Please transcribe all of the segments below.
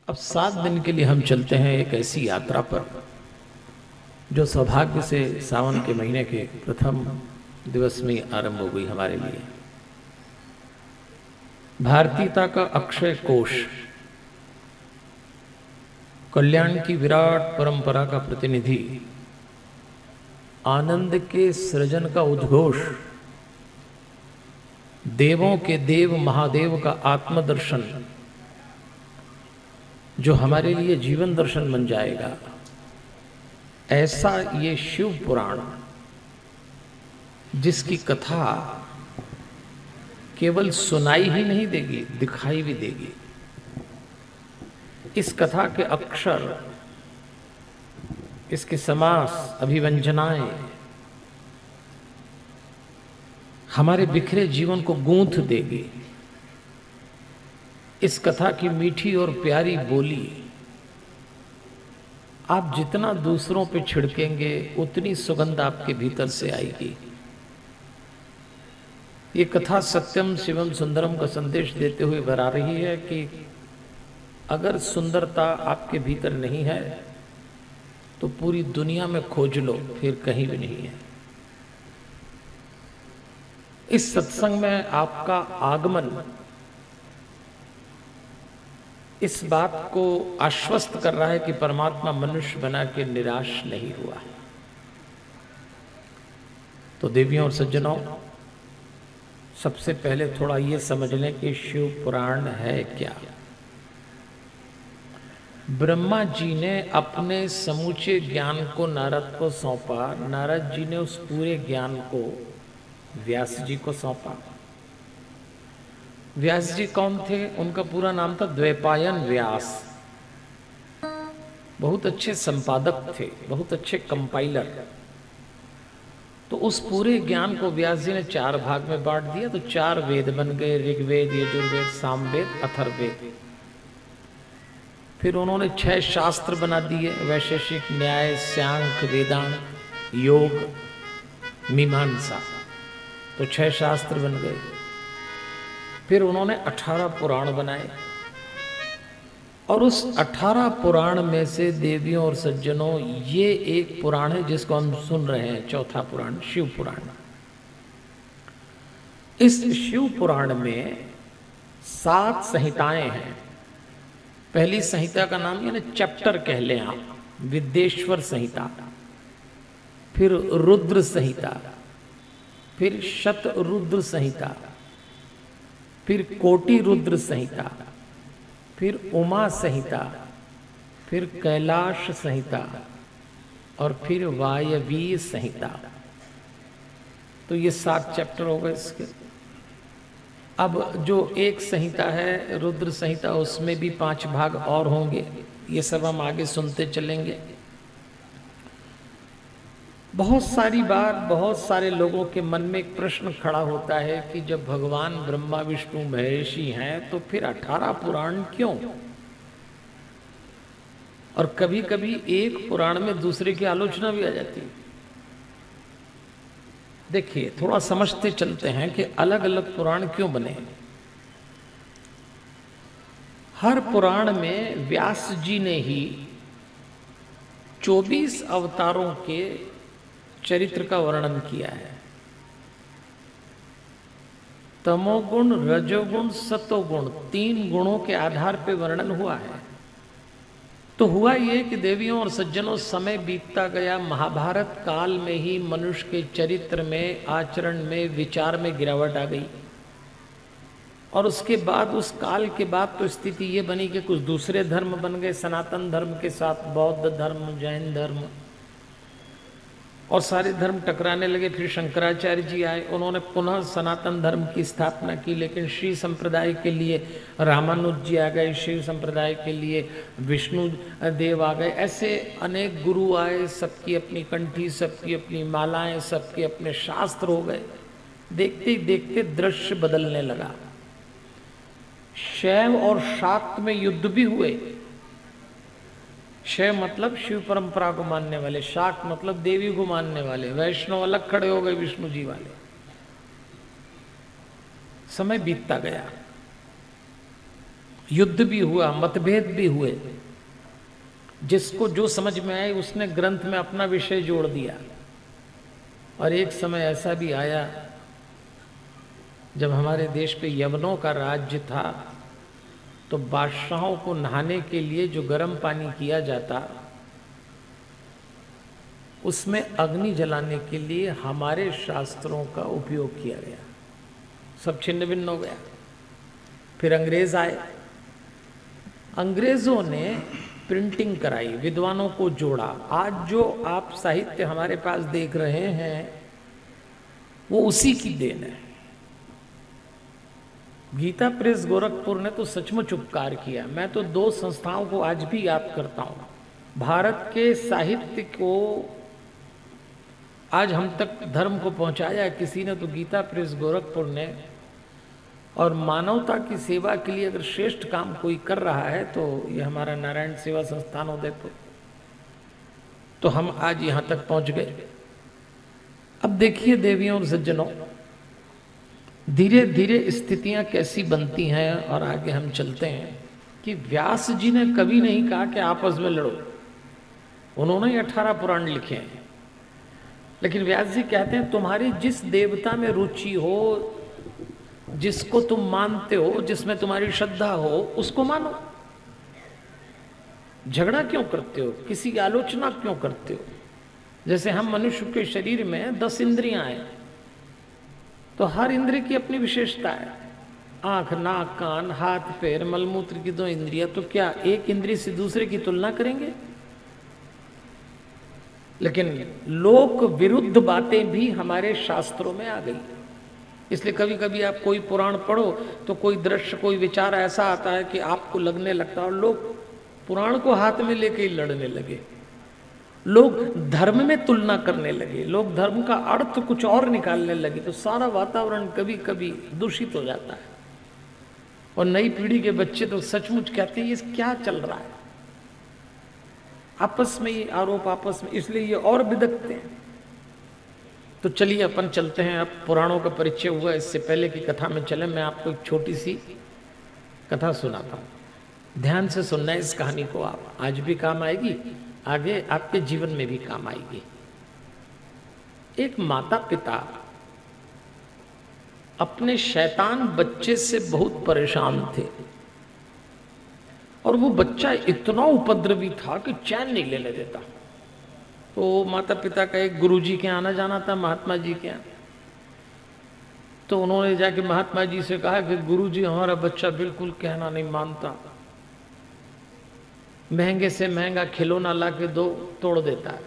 अब 7 दिन के लिए हम चलते हैं एक ऐसी यात्रा पर जो सौभाग्य से सावन के महीने के प्रथम दिवस में आरंभ हो गई हमारे लिए। भारतीयता का अक्षय कोश, कल्याण की विराट परंपरा का प्रतिनिधि, आनंद के सृजन का उद्घोष, देवों के देव महादेव का आत्मदर्शन जो हमारे लिए जीवन दर्शन बन जाएगा, ऐसा ये शिव पुराण जिसकी कथा केवल सुनाई ही नहीं देगी, दिखाई भी देगी। इस कथा के अक्षर, इसके समास, अभिव्यंजनाएं हमारे बिखरे जीवन को गूंथ देगी। इस कथा की मीठी और प्यारी बोली आप जितना दूसरों पे छिड़केंगे उतनी सुगंध आपके भीतर से आएगी। ये कथा सत्यम शिवम सुंदरम का संदेश देते हुए बता रही है कि अगर सुंदरता आपके भीतर नहीं है तो पूरी दुनिया में खोज लो, फिर कहीं भी नहीं है। इस सत्संग में आपका आगमन इस बात को आश्वस्त कर रहा है कि परमात्मा मनुष्य बना के निराश नहीं हुआ है। तो देवियों और सज्जनों, सबसे पहले थोड़ा ये समझ लें कि शिव पुराण है क्या। ब्रह्मा जी ने अपने समूचे ज्ञान को नारद को सौंपा, नारद जी ने उस पूरे ज्ञान को व्यास जी को सौंपा। व्यास जी कौन थे? उनका पूरा नाम था द्वैपायन व्यास। बहुत अच्छे संपादक थे, बहुत अच्छे कंपाइलर। तो उस पूरे ज्ञान को व्यास जी ने 4 भाग में बांट दिया, तो 4 वेद बन गए, ऋग्वेद, यजुर्वेद, सामवेद, अथर्ववेद। फिर उन्होंने 6 शास्त्र बना दिए, वैशेषिक, न्याय, सांख्य, वेदांत, योग, मीमांसा। तो 6 शास्त्र बन गए। फिर उन्होंने 18 पुराण बनाए, और उस 18 पुराण में से देवियों और सज्जनों, ये एक पुराण है जिसको हम सुन रहे हैं, चौथा पुराण, शिव पुराण। इस शिव पुराण में 7 संहिताएं हैं। पहली संहिता का नाम यानी चैप्टर कह लें आप, विद्येश्वर संहिता। फिर रुद्र संहिता, फिर शतरुद्र संहिता, फिर कोटि रुद्र संहिता, फिर उमा संहिता, फिर कैलाश संहिता, और फिर वायवीय संहिता। तो ये 7 चैप्टर हो गए इसके। अब जो एक संहिता है रुद्र संहिता, उसमें भी 5 भाग और होंगे। ये सब हम आगे सुनते चलेंगे। बहुत सारी बार बहुत सारे लोगों के मन में एक प्रश्न खड़ा होता है कि जब भगवान ब्रह्मा विष्णु महेशी हैं तो फिर 18 पुराण क्यों? और कभी कभी एक पुराण में दूसरे की आलोचना भी आ जाती है। देखिए, थोड़ा समझते चलते हैं कि अलग अलग पुराण क्यों बने। हर पुराण में व्यास जी ने ही 24 अवतारों के चरित्र का वर्णन किया है। तमोगुण, रजोगुण, सतोगुण, 3 गुणों के आधार पर वर्णन हुआ है। तो हुआ ये कि देवियों और सज्जनों, समय बीतता गया। महाभारत काल में ही मनुष्य के चरित्र में, आचरण में, विचार में गिरावट आ गई। और उसके बाद, उस काल के बाद तो स्थिति ये बनी कि कुछ दूसरे धर्म बन गए सनातन धर्म के साथ, बौद्ध धर्म, जैन धर्म, और सारे धर्म टकराने लगे। फिर शंकराचार्य जी आए, उन्होंने पुनः सनातन धर्म की स्थापना की। लेकिन श्री संप्रदाय के लिए रामानुज जी आ गए, शिव संप्रदाय के लिए विष्णु देव आ गए। ऐसे अनेक गुरु आए, सबकी अपनी कंठी, सबकी अपनी मालाएं, सबके अपने शास्त्र हो गए। देखते ही देखते दृश्य बदलने लगा। शैव और शाक्त में युद्ध भी हुए। शैव मतलब शिव परंपरा को मानने वाले, शाक्त मतलब देवी को मानने वाले। वैष्णव अलग खड़े हो गए, विष्णु जी वाले। समय बीतता गया। युद्ध भी हुआ, मतभेद भी हुए, जिसको जो समझ में आए उसने ग्रंथ में अपना विषय जोड़ दिया। और एक समय ऐसा भी आया जब हमारे देश पे यवनों का राज्य था, तो बादशाहों को नहाने के लिए जो गर्म पानी किया जाता, उसमें अग्नि जलाने के लिए हमारे शास्त्रों का उपयोग किया गया। सब छिन्न भिन्न हो गया। फिर अंग्रेज आए, अंग्रेजों ने प्रिंटिंग कराई, विद्वानों को जोड़ा। आज जो आप साहित्य हमारे पास देख रहे हैं वो उसी की देन है। गीता प्रेस गोरखपुर ने तो सचमुच उपकार किया। मैं तो 2 संस्थाओं को आज भी याद करता हूं। भारत के साहित्य को आज हम तक धर्म को पहुंचाया किसी ने तो गीता प्रेस गोरखपुर ने। और मानवता की सेवा के लिए अगर श्रेष्ठ काम कोई कर रहा है तो ये हमारा नारायण सेवा संस्थान उदयपुर। तो हम आज यहां तक पहुंच गए। अब देखिए देवियों और सज्जनों, धीरे धीरे स्थितियां कैसी बनती हैं। और आगे हम चलते हैं कि व्यास जी ने कभी नहीं कहा कि आपस में लड़ो, उन्होंने ही 18 पुराण लिखे हैं। लेकिन व्यास जी कहते हैं तुम्हारी जिस देवता में रुचि हो, जिसको तुम मानते हो, जिसमें तुम्हारी श्रद्धा हो, उसको मानो। झगड़ा क्यों करते हो, किसी की आलोचना क्यों करते हो? जैसे हम मनुष्य के शरीर में 10 इंद्रियां हैं, तो हर इंद्रिय की अपनी विशेषता है। आंख, नाक, कान, हाथ, पैर, मलमूत्र की 2 इंद्रियां, तो क्या एक इंद्रिय से दूसरे की तुलना करेंगे? लेकिन लोक विरुद्ध बातें भी हमारे शास्त्रों में आ गई। इसलिए कभी कभी आप कोई पुराण पढ़ो तो कोई दृश्य, कोई विचार ऐसा आता है कि आपको लगने लगता है। और लोग पुराण को हाथ में लेके ही लड़ने लगे, लोग धर्म में तुलना करने लगे, लोग धर्म का अर्थ कुछ और निकालने लगे, तो सारा वातावरण कभी कभी दूषित हो जाता है। और नई पीढ़ी के बच्चे तो सचमुच कहते हैं ये क्या चल रहा है, आपस में ही आरोप, आपस में, इसलिए ये और बिदकते हैं। तो चलिए अपन चलते हैं। अब पुराणों का परिचय हुआ, इससे पहले की कथा में चले। मैं आपको एक छोटी सी कथा सुनाता हूं, ध्यान से सुनना है इस कहानी को। आप आज भी काम आएगी, आगे आपके जीवन में भी काम आएगी। एक माता पिता अपने शैतान बच्चे से बहुत परेशान थे, और वो बच्चा इतना उपद्रवी था कि चैन नहीं लेने देता। तो माता पिता का एक गुरुजी के आना जाना था, महात्मा जी के यहाँ। तो उन्होंने जाके महात्मा जी से कहा कि गुरुजी हमारा बच्चा बिल्कुल कहना नहीं मानता, महंगे से महंगा खिलौना ला के दो तोड़ देता है,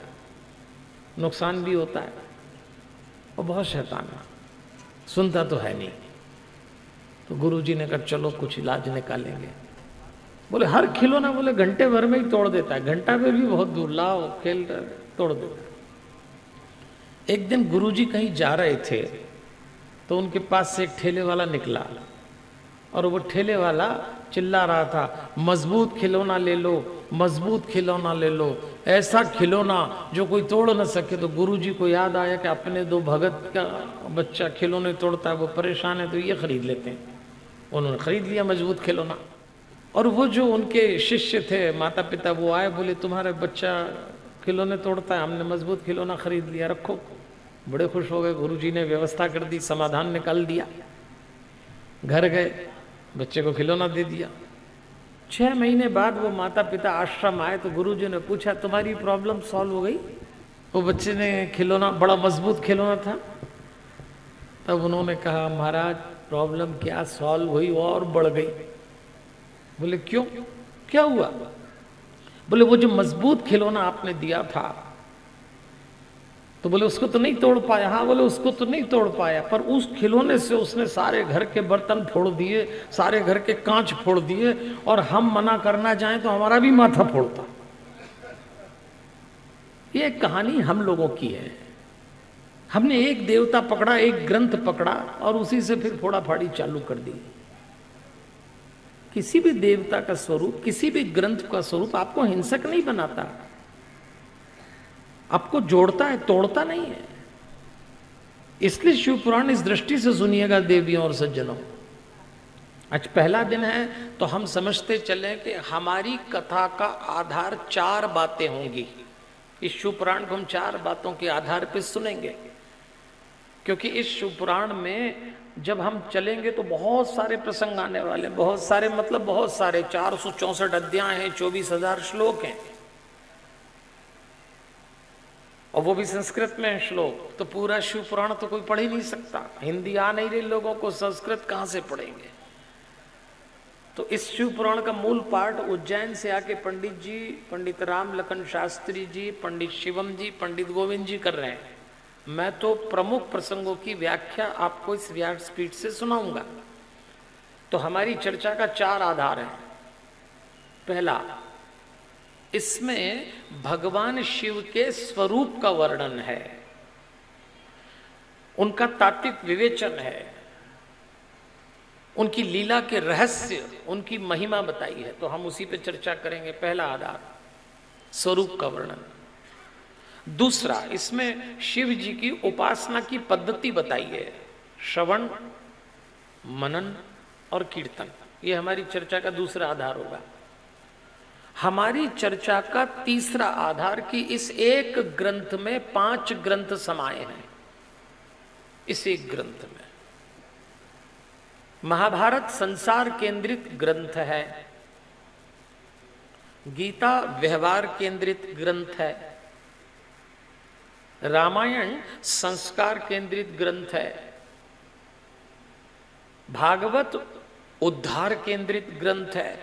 नुकसान भी होता है, और बहुत शैतान है, सुनता तो है नहीं। तो गुरुजी ने कहा चलो कुछ इलाज निकालेंगे। बोले हर खिलौना, बोले घंटे भर में ही तोड़ देता है, घंटा भर भी बहुत दूर, लाओ खेल तोड़ देता है। एक दिन गुरुजी कहीं जा रहे थे तो उनके पास से एक ठेले वाला निकला, और वो ठेले वाला चिल्ला रहा था मजबूत खिलौना ले लो, मजबूत खिलौना ले लो, ऐसा खिलौना जो कोई तोड़ न सके। तो गुरुजी को याद आया कि अपने 2 भगत का बच्चा खिलौने तोड़ता है, वो परेशान है, तो ये खरीद लेते हैं। उन्होंने खरीद लिया मजबूत खिलौना। और वो जो उनके शिष्य थे, माता पिता, वो आए, बोले तुम्हारा बच्चा खिलौने तोड़ता है, हमने मजबूत खिलौना खरीद लिया, रखो। बड़े खुश हो गए। गुरुजी ने व्यवस्था कर दी, समाधान निकाल दिया। घर गए, बच्चे को खिलौना दे दिया। 6 महीने बाद वो माता पिता आश्रम आए तो गुरुजी ने पूछा तुम्हारी प्रॉब्लम सॉल्व हो गई? वो बच्चे ने खिलौना, बड़ा मजबूत खिलौना था। तब उन्होंने कहा महाराज प्रॉब्लम क्या सॉल्व हुई, और बढ़ गई। बोले क्यों, क्या हुआ? बोले वो जो मजबूत खिलौना आपने दिया था, तो बोले उसको तो नहीं तोड़ पाया। हाँ, बोले उसको तो नहीं तोड़ पाया, पर उस खिलौने से उसने सारे घर के बर्तन फोड़ दिए, सारे घर के कांच फोड़ दिए, और हम मना करना चाहें तो हमारा भी माथा फोड़ता। ये कहानी हम लोगों की है। हमने एक देवता पकड़ा, एक ग्रंथ पकड़ा, और उसी से फिर फोड़ा फाड़ी चालू कर दी। किसी भी देवता का स्वरूप, किसी भी ग्रंथ का स्वरूप आपको हिंसक नहीं बनाता, आपको जोड़ता है, तोड़ता नहीं है। इसलिए शिव पुराण इस दृष्टि से सुनिएगा देवियों और सज्जनों, आज पहला दिन है तो हम समझते चले कि हमारी कथा का आधार 4 बातें होंगी। इस शिव पुराण को हम 4 बातों के आधार पर सुनेंगे, क्योंकि इस शिव पुराण में जब हम चलेंगे तो बहुत सारे प्रसंग आने वाले, बहुत सारे मतलब बहुत सारे, 464 अध्याय हैं, 24,000 श्लोक हैं, और वो भी संस्कृत में है श्लोक। तो पूरा शिव पुराण तो कोई पढ़ ही नहीं सकता, हिंदी आ नहीं रही लोगों को, संस्कृत कहां से पढ़ेंगे। तो इस शिव पुराण का मूल पाठ उज्जैन से आके पंडित जी, पंडित राम लखन शास्त्री जी, पंडित शिवम जी, पंडित गोविंद जी कर रहे हैं। मैं तो प्रमुख प्रसंगों की व्याख्या आपको इस व्यासपीठ से सुनाऊंगा। तो हमारी चर्चा का 4 आधार है। पहला, इसमें भगवान शिव के स्वरूप का वर्णन है, उनका तात्विक विवेचन है, उनकी लीला के रहस्य, उनकी महिमा बताई है। तो हम उसी पे चर्चा करेंगे। पहला आधार स्वरूप का वर्णन। दूसरा, इसमें शिव जी की उपासना की पद्धति बताई है, श्रवण, मनन और कीर्तन। ये हमारी चर्चा का दूसरा आधार होगा। हमारी चर्चा का तीसरा आधार कि इस एक ग्रंथ में 5 ग्रंथ समाये हैं। इस एक ग्रंथ में महाभारत संसार केंद्रित ग्रंथ है, गीता व्यवहार केंद्रित ग्रंथ है, रामायण संस्कार केंद्रित ग्रंथ है, भागवत उद्धार केंद्रित ग्रंथ है,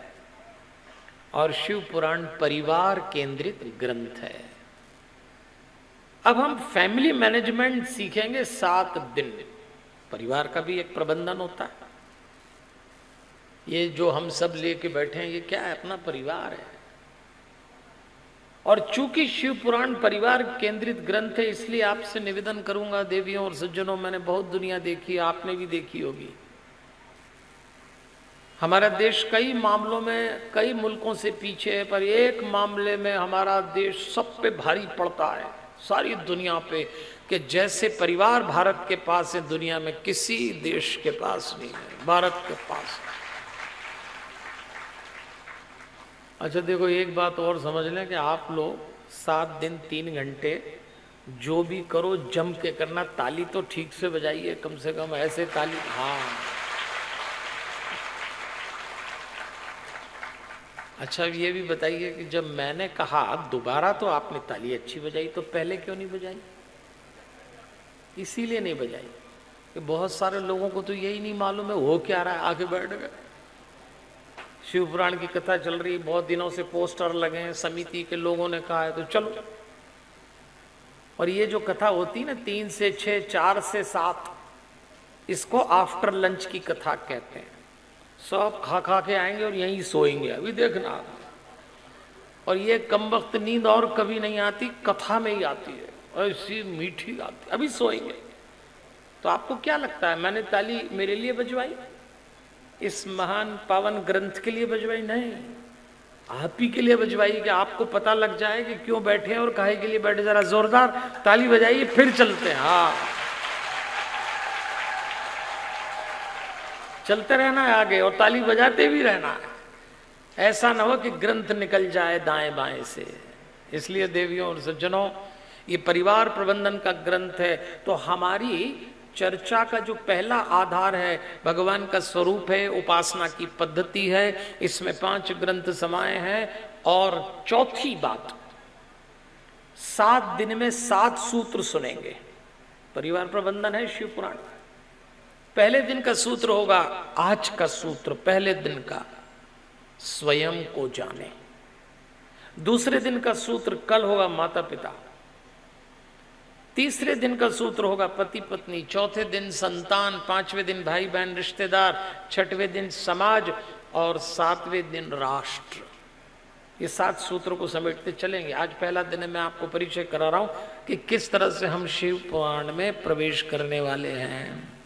और शिव पुराण परिवार केंद्रित ग्रंथ है। अब हम फैमिली मैनेजमेंट सीखेंगे 7 दिन। परिवार का भी एक प्रबंधन होता है। ये जो हम सब लेके बैठे हैं, ये क्या है? अपना परिवार है। और चूंकि शिव पुराण परिवार केंद्रित ग्रंथ है, इसलिए आपसे निवेदन करूंगा देवियों और सज्जनों, मैंने बहुत दुनिया देखी, आपने भी देखी होगी। हमारा देश कई मामलों में कई मुल्कों से पीछे है, पर एक मामले में हमारा देश सब पे भारी पड़ता है, सारी दुनिया पे, कि जैसे परिवार भारत के पास है, दुनिया में किसी देश के पास नहीं है, भारत के पास है। अच्छा देखो, एक बात और समझ लें कि आप लोग 7 दिन 3 घंटे जो भी करो जम के करना। ताली तो ठीक से बजाइए, कम से कम ऐसे ताली। हाँ, अच्छा ये भी बताइए कि जब मैंने कहा दोबारा तो आपने ताली अच्छी बजाई, तो पहले क्यों नहीं बजाई? इसीलिए नहीं बजाई कि बहुत सारे लोगों को तो यही नहीं मालूम है वो क्या रहा है, आके बैठ गए। शिव पुराण की कथा चल रही, बहुत दिनों से पोस्टर लगे हैं, समिति के लोगों ने कहा है तो चलो। और ये जो कथा होती ना 3 से 6, 4 से 7, इसको आफ्टर लंच की कथा कहते हैं। सब खा खा के आएंगे और यहीं सोएंगे, अभी देखना। और ये कम वक्त नींद और कभी नहीं आती, कथा में ही आती है, ऐसी मीठी आती, अभी सोएंगे। तो आपको क्या लगता है मैंने ताली मेरे लिए बजवाई, इस महान पावन ग्रंथ के लिए बजवाई? नहीं, आप ही के लिए बजवाई, कि आपको पता लग जाए कि क्यों बैठे हैं और काहे के लिए बैठे। जरा जोरदार ताली बजाइए, फिर चलते हैं। हाँ, चलते रहना है आगे और ताली बजाते भी रहना है। ऐसा ना हो कि ग्रंथ निकल जाए दाएं बाएं से। इसलिए देवियों और सज्जनों, ये परिवार प्रबंधन का ग्रंथ है। तो हमारी चर्चा का जो पहला आधार है भगवान का स्वरूप है, उपासना की पद्धति है, इसमें 5 ग्रंथ समाये हैं। और चौथी बात, 7 दिन में 7 सूत्र सुनेंगे। परिवार प्रबंधन है शिव पुराण। पहले दिन का सूत्र होगा, आज का सूत्र पहले दिन का, स्वयं को जाने। दूसरे दिन का सूत्र कल होगा, माता पिता। तीसरे दिन का सूत्र होगा पति पत्नी। चौथे दिन संतान। 5वें दिन भाई बहन रिश्तेदार। 6वें दिन समाज। और 7वें दिन राष्ट्र। ये 7 सूत्रों को समेटते चलेंगे। आज पहला दिन है, मैं आपको परिचय करा रहा हूं कि किस तरह से हम शिव पुराण में प्रवेश करने वाले हैं।